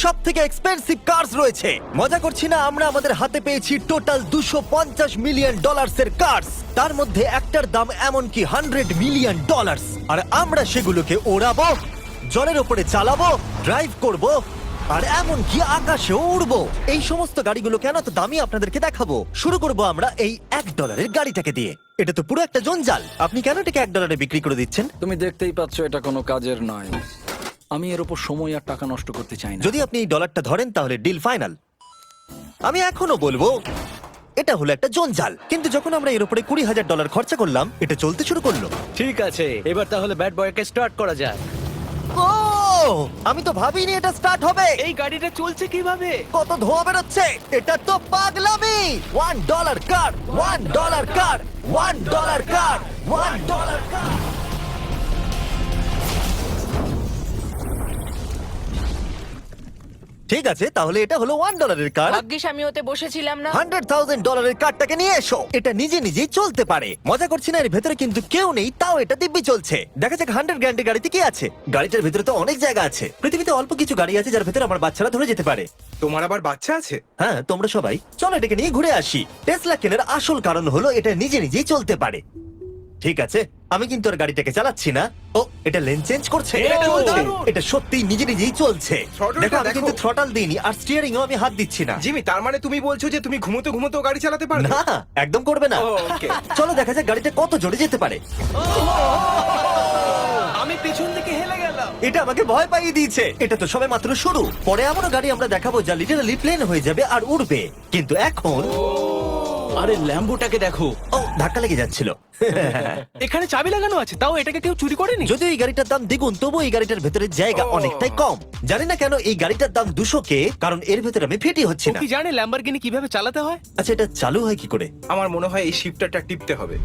সব থেকে expensive curse রয়েছে। মজা করছি না, আমরা আমাদের হাতে পেয়েছি টোটাল $250 মিলিয়ন এর কার্স। তার মধ্যে একটার দাম এমনকি $100 মিলিয়ন। আর আমরা সেগুলোকে ওড়াবো, জলের উপরে চালাবো, ড্রাইভ করব, আর এমনকি আকাশেও উড়বো। এই সমস্ত গাড়িগুলো কেন তো দামি আপনাদেরকে দেখাবো। শুরু করব আমরা এই $1 গাড়িটাকে দিয়ে। এটা তো পুরো একটা জঞ্জাল। আপনি কেন এটাকে $1 বিক্রি করে দিচ্ছেন? তুমি দেখতেই পাচ্ছ এটা কোনো কাজের নয়। আমি এর উপর সময় আর টাকা নষ্ট করতে চাই না। যদি আপনি এই ডলারটা ধরেন তাহলে ডিল ফাইনাল। আমি এখনো বলবো এটা হলো একটা জঞ্জাল, কিন্তু যখন আমরা এর উপরে $20,000 খরচা করলাম, এটা চলতে শুরু করলো। ঠিক আছে, এবার তাহলে ব্যাড বয়কে স্টার্ট করা যাক। ও, আমি তো ভাবিনি এটা স্টার্ট হবে। এই গাড়িটা চলছে কিভাবে? কত ধোঁয়া বেরোচ্ছে, এটা তো পাগলামি। $1 কার, $1 কার, $1 কার, $1 কার। ঠিক আছে, তাহলে এটা হলো $1 কার। ভাগ্যিস আমি ওতে বসেছিলাম না। $100,000 কারটাকে নিয়ে এসো। এটা নিজে নিজেই চলতে পারে। মজা করছি না, এর ভেতরে কিন্তু কেউ নেই, তাও এটা দিব্যি চলছে। দেখা যাক 100 গ্র্যান্ডের গাড়িতে কি আছে। গাড়িটার ভেতরে তো অনেক জায়গা আছে। পৃথিবীতে অল্প কিছু গাড়ি আছে যার ভেতরে আমার বাচ্চারা ধরে যেতে পারে। তোমার আবার বাচ্চা আছে? হ্যাঁ, তোমরা সবাই চলো এটাকে নিয়ে ঘুরে আসি। টেসলা কেনার আসল কারণ হলো এটা নিজে নিজেই চলতে পারে। ঠিক আছে, আমি কিন্তু আর গাড়িটাকে চালাচ্ছি না। ও, এটা লেন চেঞ্জ করছে। এটা চলছে। এটা সত্যি নিজে নিজেই চলছে। Throttle-টা দেখো, আমি দেখো। কিন্তু থ্রটাল দিইনি, আর স্টিয়ারিংও আমি হাত দিচ্ছি না। জিমি, তার মানে তুমি বলছো যে তুমি ঘুমোতে ঘুমোতে গাড়ি চালাতে পারবে? না, একদম করবে না। ও, okay. চলো দেখা যাক গাড়িটা কত জোরে যেতে পারে। আমি পেছন থেকে হেলে গেলাম। এটা আমাকে ভয় পাইয়ে দিয়েছে। এটা তো সবে মাত্র শুরু। পরে এমনও গাড়ি আমরা দেখাবো যা লিটারালি প্লেন হয়ে যাবে আর উড়বে। কিন্তু এখন আরে ল্যাম্বোটাকে দেখো, ও, ধাক্কা লেগে যাচ্ছিল। এখানে চাবি লাগানো আছে, তাও এটাকে কেউ চুরি করেনি। যদিও এই গাড়িটার দাম দ্বিগুণ, তবু এই গাড়িটার ভেতরে জায়গা ও। অনেকটাই কম। জানি না কেন এই গাড়িটার দাম 200K, কারণ এর ভেতরে আমি ফিটি হচ্ছে ও না। কি জানে ল্যাম্বরগিনি কিভাবে চালাতে হয়? আচ্ছা, এটা চালু হয় কি করে? আমার মনে হয় এই শিফটারটা টিপতে হবে।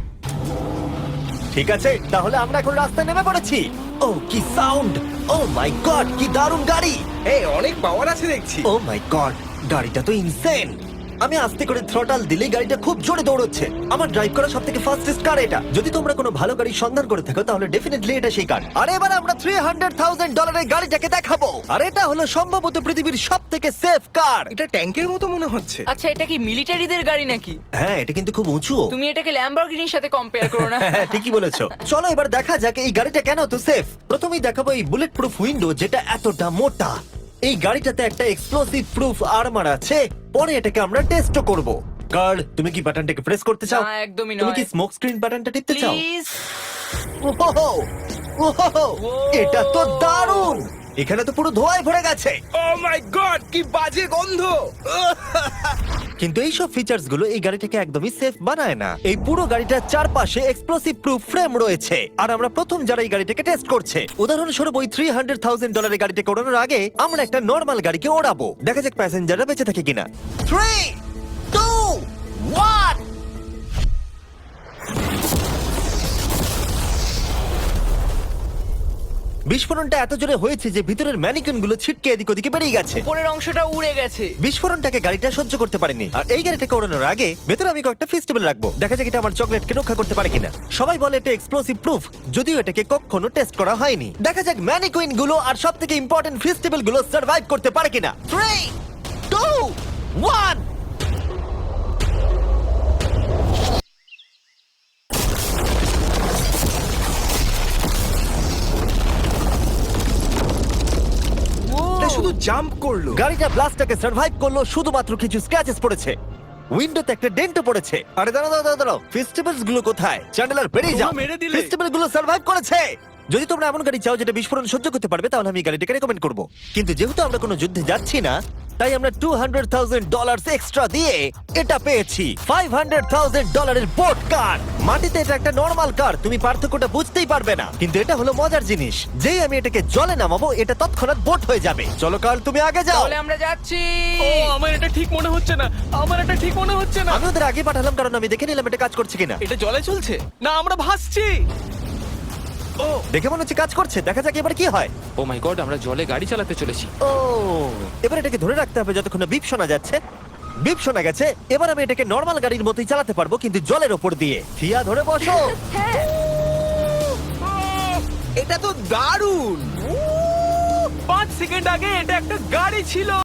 ঠিক আছে, তাহলে আমরা এখন রাস্তায় নেমে পড়েছি। ও, কি সাউন্ড! ও মাই গড, কি দারুণ গাড়ি! এই অনেক পাওয়ার আছে দেখছি। ও মাই গড, গাড়িটা তো ইনসেন। আমি আস্তে করে থ্রটাল দিলে গাড়িটা খুব জোরে দৌড়চ্ছে। আমার ড্রাইভ করা সবথেকে ফাস্টেস্ট কার এটা। যদি তোমরা কোনো ভালো গাড়ি সন্ধান করে থাকো তাহলে ডেফিনেটলি এটা সেই কার। আর এবার আমরা $300,000 গাড়িটাকে দেখাবো। আর এটা হলো সম্ভবত পৃথিবীর সবথেকে সেফ কার। এটা ট্যাঙ্কের মতো মনে হচ্ছে। আচ্ছা, এটা কি মিলিটারিদের গাড়ি নাকি? হ্যাঁ, এটা কিন্তু খুব উঁচু। তুমি এটাকে ল্যাম্বরগিনির সাথে কম্পেয়ার করো না। হ্যাঁ, ঠিকই বলেছো। চলো এবার দেখা যাক এই গাড়িটা কেন তো সেফ। প্রথমেই দেখাবো এই বুলেট প্রুফ উইন্ডো, যেটা এতটা মোটা। এই গাড়িটাতে একটা এক্সপ্লোসিভ প্রুফ আর্মার আছে। পরে এটাকে আমরা টেস্টও করব। কার্ল, তুমি কি বাটনটাকে প্রেস করতে চাও? না, একদমই তুমি কি নয়। স্মোক স্ক্রিন বাটনটা টিপতে চাও? প্লিজ। ওহো, ওহো, এটা তো দারুণ। এখানে তো পুরো ধোঁয়ায় ভরে গেছে। ও মাই গড, কি বাজে গন্ধ! কিন্তু এই সব ফিচার্স গুলো এই গাড়িটাকে একদমই সেফ বানায় না। এই পুরো গাড়িটার চারপাশে এক্সপ্লোসিভ প্রুফ ফ্রেম রয়েছে। আর আমরা প্রথম যারা এই গাড়িটাকে টেস্ট করছে, উদাহরণস্বরূপ ওই $300,000 গাড়িটাকে ওড়ানোর আগে আমরা একটা নর্মাল গাড়িকে ওড়াবো। দেখা যাক প্যাসেঞ্জাররা বেঁচে থাকে কিনা। 3, 2, 1। বিস্ফোরণটা এত জোরে হয়েছে যে ভিতরের ম্যানিকুইন গুলো ছিটকে এদিক ওদিকে বেরিয়ে গেছে। উপরের অংশটা উড়ে গেছে। বিস্ফোরণটাকে গাড়িটা সহ্য করতে পারেনি। আর এই গাড়িটাকে ওড়ানোর আগে ভেতরে আমি কয়েকটা ফেস্টিভ্যাল রাখবো। দেখা যাক এটা আমার চকলেটকে রক্ষা করতে পারে কিনা। সবাই বলে এটা এক্সপ্লোসিভ প্রুফ, যদিও এটাকে কখনো টেস্ট করা হয়নি। দেখা যাক ম্যানিকুইন গুলো আর সবথেকে ইম্পর্টেন্ট ফেস্টিভ্যাল গুলো সার্ভাইভ করতে পারে কিনা। 3, 2, 1। এটা শুধু জাম্প করলো। গাড়িটা ব্লাস্টটাকে সার্ভাইভ করলো, শুধুমাত্র কিছু স্ক্র্যাচেস পড়েছে। উইন্ডোতে একটা ডেন্টও পড়েছে। আরে দাঁড়াও, ফেস্টিভ্যালস গুলো কোথায়? চ্যান্ডেলার বেরিয়ে যাও। তোমরা মেরে দিলে। ফেস্টিভ্যাল গুলো সার্ভাইভ করেছে। যদি তোমরা এমন গাড়ি চাও যেটা বিস্ফোরণ সহ্য করতে পারবে, তাহলে আমি এই গাড়িটাকে রেকমেন্ড করব। কিন্তু যেহেতু আমরা কোনো যুদ্ধে যাচ্ছি না, তাই আমরা $200,000 এক্সট্রা দিয়ে এটা পেয়েছি। $500,000 বোট কার। মাটিতে এটা একটা নর্মাল কার, তুমি পার্থক্যটা বুঝতেই পারবে না। কিন্তু এটা হলো মজার জিনিস, যেই আমি এটাকে জলে নামাবো এটা তৎক্ষণাৎ বোট হয়ে যাবে। চলো কার্ল, তুমি আগে যাও। তাহলে আমরা যাচ্ছি। ও, আমার এটা ঠিক মনে হচ্ছে না, আমার এটা ঠিক মনে হচ্ছে না। আমি ওদের আগে পাঠালাম কারণ আমি দেখে নিলাম এটা কাজ করছে কিনা। এটা জলে চলছে না, আমরা ভাসছি। ও, দেখে মনে হচ্ছে কাজ করছে। দেখা যাক এবার কি হয়। ও মাই গড, আমরা জলে গাড়ি চালাতে চলেছি। ও, এবার এটাকে ধরে রাখতে হবে যতক্ষণ না বিপ শোনা যাচ্ছে। বিপ শোনা গেছে। এবার আমি এটাকে নর্মাল গাড়ির মতোই চালাতে পারবো, কিন্তু জলের ওপর দিয়ে। থিয়া, ধরে বসো। হ্যাঁ। এটা তো দারুণ! 5 সেকেন্ড আগে এটা একটা গাড়ি ছিল।